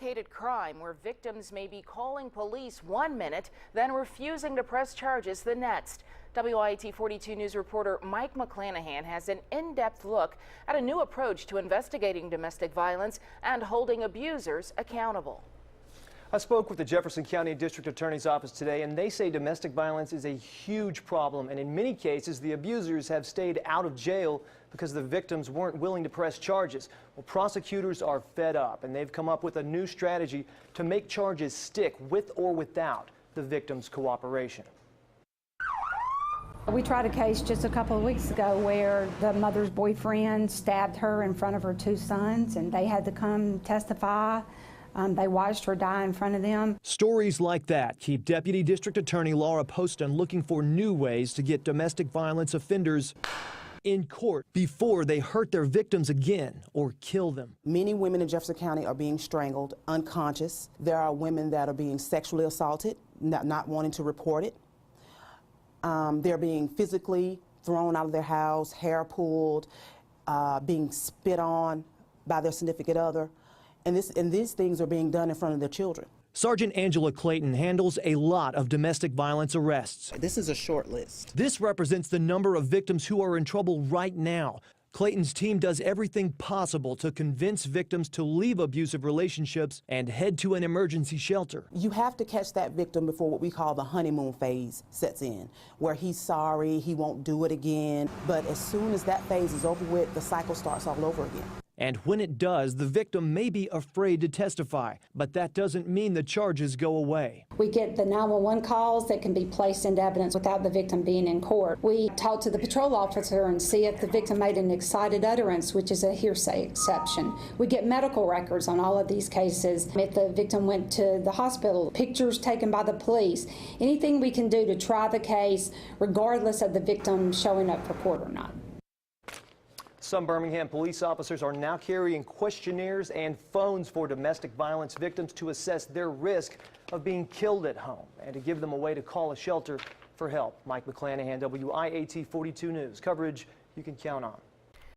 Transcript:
complicated crime where victims may be calling police one minute, then refusing to press charges the next. WIAT 42 News reporter Mike McClanahan has an in-depth look at a new approach to investigating domestic violence and holding abusers accountable. I spoke with the Jefferson County District Attorney's Office today, and they say domestic violence is a huge problem, and in many cases the abusers have stayed out of jail because the victims weren't willing to press charges. Well, prosecutors are fed up, and they've come up with a new strategy to make charges stick with or without the victim's cooperation. We tried a case just a couple of weeks ago where the mother's boyfriend stabbed her in front of her two sons, and they had to come testify. They watched her die in front of them. Stories like that keep Deputy District Attorney Laura Poston looking for new ways to get domestic violence offenders in court before they hurt their victims again or kill them. Many women in Jefferson County are being strangled, unconscious. There are women that are being sexually assaulted, not wanting to report it. They're being physically thrown out of their house, hair pulled, being spit on by their significant other. And these things are being done in front of their children. Sergeant Angela Clayton handles a lot of domestic violence arrests. This is a short list. This represents the number of victims who are in trouble right now. Clayton's team does everything possible to convince victims to leave abusive relationships and head to an emergency shelter. You have to catch that victim before what we call the honeymoon phase sets in, where he's sorry, he won't do it again. But as soon as that phase is over with, the cycle starts all over again. And when it does, the victim may be afraid to testify, but that doesn't mean the charges go away. We get the 911 calls that can be placed into evidence without the victim being in court. We talk to the patrol officer and see if the victim made an excited utterance, which is a hearsay exception. We get medical records on all of these cases. If the victim went to the hospital, pictures taken by the police, anything we can do to try the case, regardless of the victim showing up for court or not. Some Birmingham police officers are now carrying questionnaires and phones for domestic violence victims to assess their risk of being killed at home and to give them a way to call a shelter for help. Mike McClanahan, WIAT 42 News. Coverage you can count on.